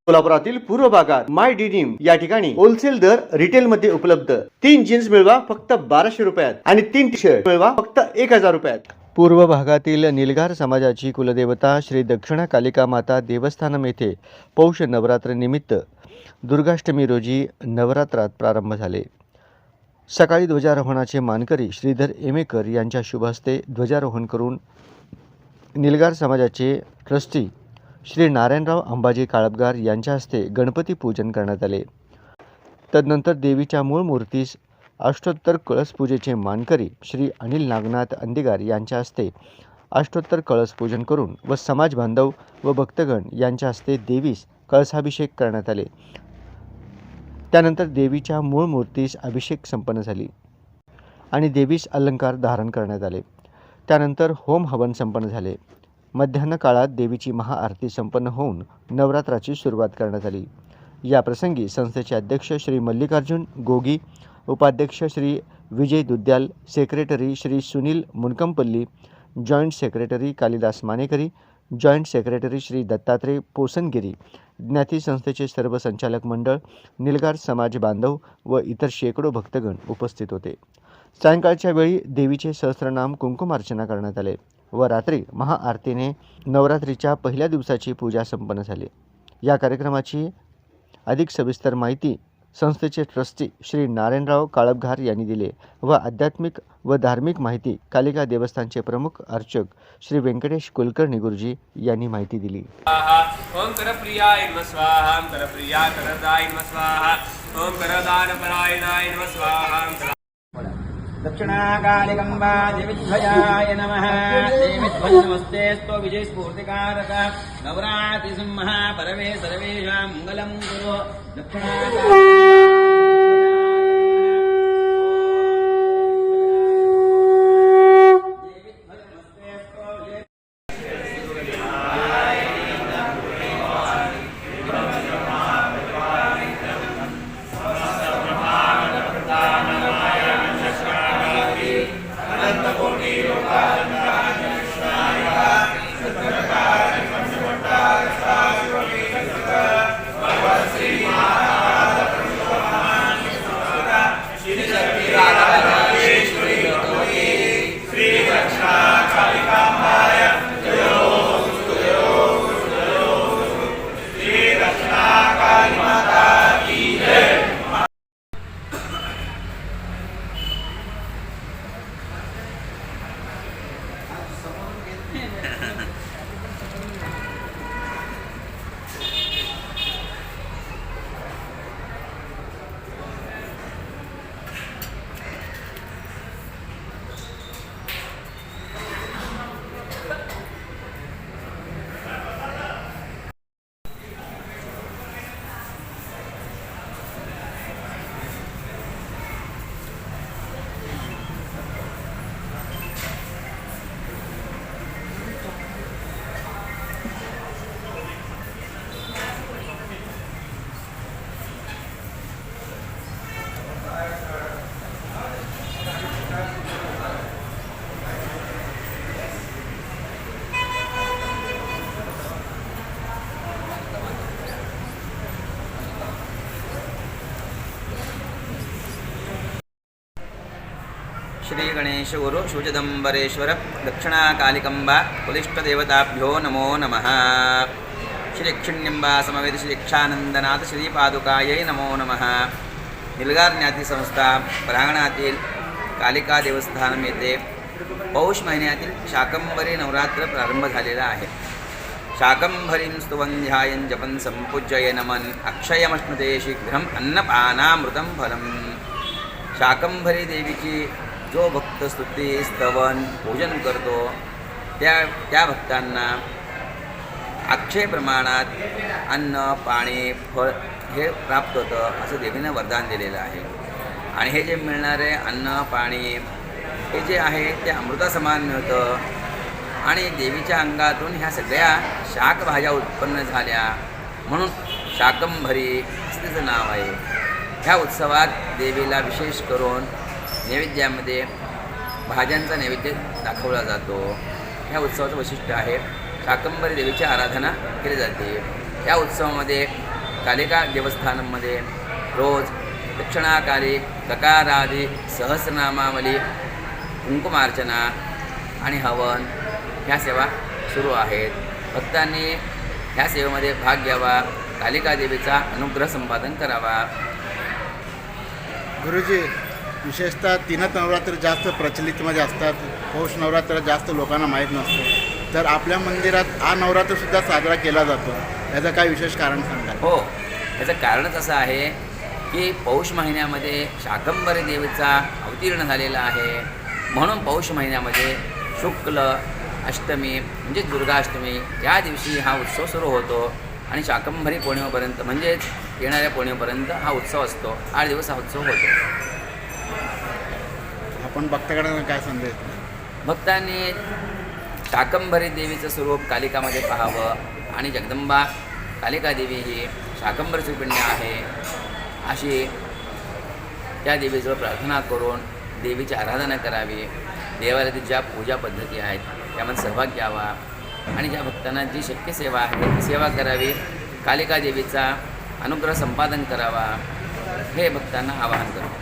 कोल्हापुरातील पूर्व भागात माय डिनिम या ठिकाणी होलसेल दर रिटेल मध्ये उपलब्ध। 3 जीन्स मिळवा फक्त 1200 रुपयात आणि 3 टी शर्ट मिळवा फक्त 1000 रुपयात। पूर्व भागातील निलगार समाजाची कुलदेवता श्री दक्षिणा कालिका माता देवस्थानम येथे पौष नवरात्र निमित्त दुर्गाष्टमी रोजी नवरात्रात प्रारंभ झाले। सकाळी ध्वजारोहणाचे मानकरी श्रीधर एमेकर यांच्या शुभ हस्ते ध्वजारोहण करून निलगार समाजाचे ट्रस्टी श्री नारायणराव अंबाजी काळपगार यांच्या हस्ते गणपती पूजन करण्यात आले। तदनंतर देवीच्या मूळ मूर्तीस अष्टोत्तर कळस पूजेचे मानकरी श्री अनिल नागनाथ अंदिगार यांच्या हस्ते अष्टोत्तर कळस पूजन करून व समाज बांधव व भक्तगण यांच्या हस्ते देवीस कळसाभिषेक करण्यात आले। त्यानंतर देवीच्या मूळ मूर्तीस अभिषेक संपन्न झाली आणि देवीस अलंकार धारण करण्यात आले। त्यानंतर होम हवन संपन्न झाले। मध्यान्ह काळात देवीची महाआरती संपन्न होऊन नवरात्राची सुरुवात करण्यात आली। या प्रसंगी संस्थेचे अध्यक्ष श्री मल्लिकार्जुन गोगी, उपाध्यक्ष Shri Vijay Dudyal, secretary Shri Sunil Munkampalli, joint secretary Kalidas Manekari, joint secretary Shri Dattatray Posangiri, ज्ञाती संस्थेचे सर्व संचालक मंडळ, निलगार समाज बांधव व इतर शेकडो भक्तगण उपस्थित होते। सायंकाळच्या वेळी देवीचे सहस्त्रनाम कुंकुमार्चना करण्यात आले व रात्री महाआरतीने नवरात्रीच्या पहिल्या दिवसाची पूजा संपन्न झाली। या कार्यक्रमाची अधिक सविस्तर माहिती संस्थेचे ट्रस्टी श्री नारायणराव काळपघार यांनी दिले व आध्यात्मिक व धार्मिक माहिती कालिका देवस्थानचे प्रमुख अर्चक श्री व्यंकटेश कुलकर्णी गुरुजी यांनी माहिती दिली। ओम करप्रियाय नमः स्वाहा, ओम करप्रिया करदाय नमः स्वाहा, ओम करदानपरायणाय नमः स्वाहा। दक्षिणाकालिकम्बा देवीध्वजाय नमः। देवीध्वज नमस्तेऽस्तु विजयस्फूर्तिकारक नवरात्रि सिंह परमे सर्वेषां मङ्गलं कुरु। श्री गणेश गुरु शिवचिदंबरेश्वर दक्षिणाकालिकंबा कुलिष्टदेवताभ्यो नमो नमः। श्री क्षिण्यंबा समवेत श्री यक्षानंदनाथ श्रीपादुकायै नमो नमः। निलगार ज्ञाती संस्था प्रांगणातील कालिका देवस्थानम येथे पौष महिन्यातील शाकंभरी नवरात्र प्रारंभ झालेला आहे। शाकंभरीं स्तुवन् ध्यायन् जपन् संपूज्य नमन् अक्षयमश्नुते शीघ्रम् अन्नपानामृतं फलम्। शाकंभरी देवीची जो भक्त स्तुती स्तवन पूजन करतो त्या भक्तांना अक्षय प्रमाणात अन्न पाणी फळ हे प्राप्त होतं असं देवीनं वरदान दिलेलं आहे। आणि हे जे मिळणारे अन्न पाणी हे जे आहे ते अमृतासमान मिळतं आणि देवीच्या अंगातून ह्या सगळ्या शाकभाज्या उत्पन्न झाल्या म्हणून शाकंभरी असं त्याचं नाव आहे। ह्या उत्सवात देवीला विशेष करून नैवेद्यामध्ये भाज्यांचा नैवेद्य दाखवला जातो। ह्या उत्सवाचं वैशिष्ट्य आहे शाकंभरी देवीची आराधना केली जाते। या उत्सवामध्ये कालिका देवस्थानमध्ये रोज दक्षिणाकाली ककारादी सहस्रनामावली कुंकुमार्चना आणि हवन ह्या सेवा सुरू आहेत. भक्तांनी ह्या सेवेमध्ये भाग घ्यावा, कालिका देवीचा अनुग्रह संपादन करावा. गुरुजी, विशेषतः तीनच नवरात्र जास्त प्रचलितमध्ये असतात. पौष नवरात्र जास्त लोकांना माहीत नसतं. तर आपल्या मंदिरात हा नवरात्रसुद्धा साजरा केला जातो. याचं काय विशेष कारण सांगाल? हो, याचं कारणच असं आहे की पौष महिन्यामध्ये शाकंभरी देवीचा अवतीर्ण झालेला आहे. म्हणून पौष महिन्यामध्ये शुक्ल अष्टमी म्हणजे दुर्गाष्टमी या दिवशी हा उत्सव सुरू होतो आणि शाकंभरी पौर्णिमेपर्यंत म्हणजेच येणाऱ्या पौर्णिमेपर्यंत हा उत्सव असतो. 8 दिवस हा उत्सव होतो. आपण भक्तांकडे काय संदेश? भक्तांनी शाकंभरी देवीचं स्वरूप कालिकामध्ये पाहावं आणि जगदंबा कालिका देवी ही शाकंभरी सुपिंड आहे अशी त्या देवीजवळ प्रार्थना करून देवीची आराधना करावी. देवालयातील ज्या पूजा पद्धती आहेत त्यामध्ये सहभाग घ्यावा आणि ज्या भक्तांना जी शक्य सेवा आहे ती सेवा करावी. कालिका देवीचा अनुग्रह संपादन करावा हे भक्तांना आवाहन करतो.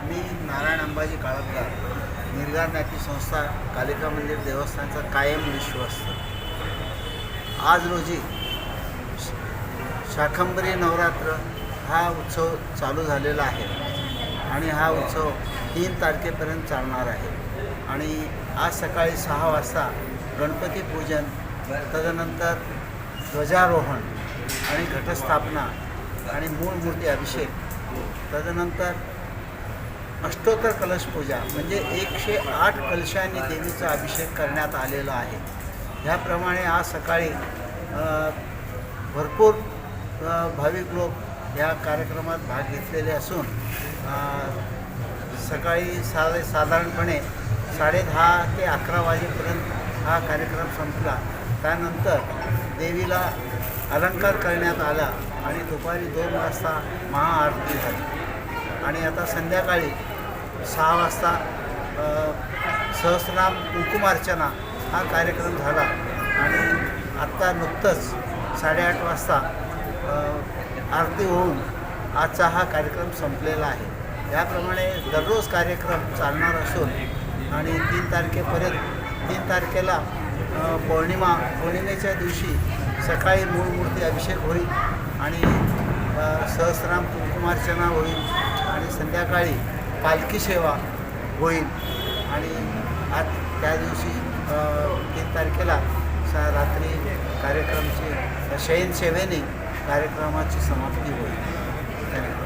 मी नारायण अंबाजी काळपगार, निर्गार नाट्य संस्था कालिका मंदिर देवस्थानचा कायम विश्वस्त. आज रोजी शाकंभरी नवरात्र हा उत्सव चालू झालेला आहे आणि हा उत्सव 3 तारखेपर्यंत चालणार आहे. आणि आज सकाळी 6 वाजता गणपती पूजन, तदनंतर ध्वजारोहण आणि घटस्थापना आणि मूळ मूर्ती अभिषेक, तदनंतर अष्टोत्तर कलश पूजा म्हणजे 108 कलशांनी देवीचा अभिषेक करण्यात आलेला आहे. ह्याप्रमाणे आज सकाळी भरपूर भाविक लोक या कार्यक्रमात भाग घेतलेले असून सकाळी साधारणपणे 10:30 ते 11 वाजेपर्यंत हा कार्यक्रम संपला. त्यानंतर देवीला अलंकार करण्यात आला आणि दुपारी 2 वाजता महाआरती झाली आणि आता संध्याकाळी 6 वाजता सहस्रनाम कुंकुमार्चना हा कार्यक्रम झाला आणि आत्ता नुकतंच 8:30 वाजता आरती होऊन आजचा हा कार्यक्रम संपलेला आहे. याप्रमाणे दररोज कार्यक्रम चालणार असून आणि 3 तारखेला पौर्णिमेच्या दिवशी सकाळी मूळ मूर्ती अभिषेक होईल आणि सहस्रनाम कुंकुमार्चना होईल आणि संध्याकाळी पालखी सेवा होईल आणि आज त्या दिवशी 3 तारखेला रात्री कार्यक्रमाची शयनसेवेने कार्यक्रमाची समाप्ती होईल.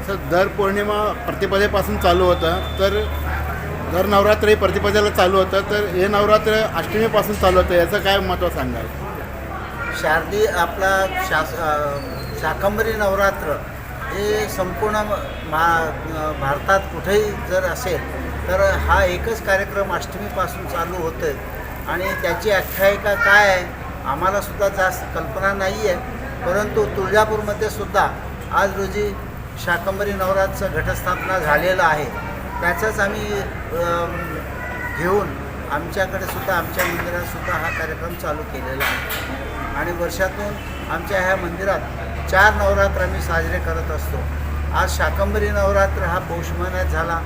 सर, दर पौर्णिमा प्रतिपदेपासून चालू होतं, तर दर नवरात्र हे प्रतिपदेला चालू होतं, तर हे नवरात्र अष्टमीपासून चालू होतं. याचं काय महत्त्व सांगाल? शारदीय आपला शाकंभरी नवरात्र हे संपूर्ण भारतात कुठेही जर असेल तर हा एकच कार्यक्रम अष्टमीपासून चालू होतं आहे आणि त्याची आख्यायिका काय आहे आम्हालासुद्धा जास्त कल्पना नाही आहे. परंतु तुळजापूरमध्ये सुद्धा आज रोजी शाकंभरी नवरात्रचं घटस्थापना झालेलं आहे. त्याचाच आम्ही घेऊन आमच्याकडे सुद्धा आमच्या मंदिरात सुद्धा हा कार्यक्रम चालू केलेला आहे आणि वर्षातून आमच्या ह्या मंदिरात 4 नवरात्र आम्ही साजरे करत असतो. आज शाकंभरी नवरात्र हा पौष महिन्यात झाला.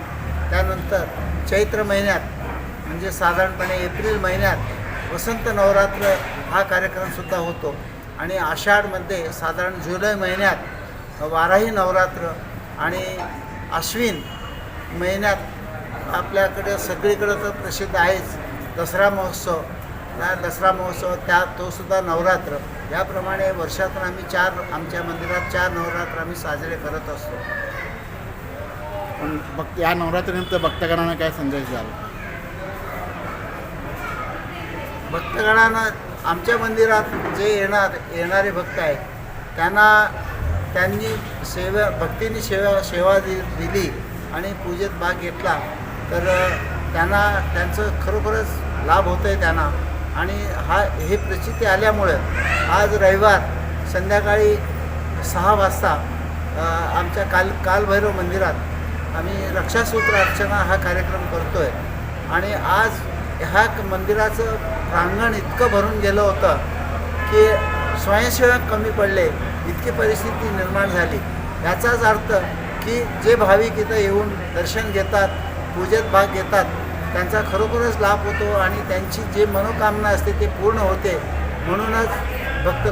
त्यानंतर चैत्र महिन्यात म्हणजे साधारणपणे एप्रिल महिन्यात वसंत नवरात्र हा कार्यक्रमसुद्धा होतो आणि आषाढमध्ये साधारण जुलै महिन्यात वाराही नवरात्र आणि अश्विन महिन्यात आपल्याकडे सगळीकडे तर प्रसिद्ध आहेच दसरा महोत्सव. दसरा महोत्सव तोसुद्धा नवरात्र. याप्रमाणे वर्षातून आम्ही आमच्या मंदिरात 4 नवरात्र आम्ही साजरे करत असतो. पण या नवरात्रीनंतर भक्तगणांना काय संदेश द्याल? भक्तगणांना आमच्या मंदिरात जे येणारे भक्त आहेत त्यांनी भक्तीने सेवा दिली आणि पूजेत भाग घेतला तर त्यांचं खरोखरच लाभ होतं आहे त्यांना. आणि हे प्रचिती आल्यामुळं आज रविवार संध्याकाळी 6 वाजता आमच्या कालभैरव मंदिरात आम्ही रक्षासूत्र अर्चना हा कार्यक्रम करतो आहे आणि आज ह्या मंदिराचं प्रांगण इतकं भरून गेलं होतं की स्वयंसेवक कमी पडले, इतकी परिस्थिती निर्माण झाली. याचाच अर्थ की जे भाविक इथं येऊन दर्शन घेतात, पूजेत भाग घेतात, त्यांचा खरोखरच लाभ होतो आणि त्यांची जे मनोकामना असते ते पूर्ण होते. म्हणूनच भक्त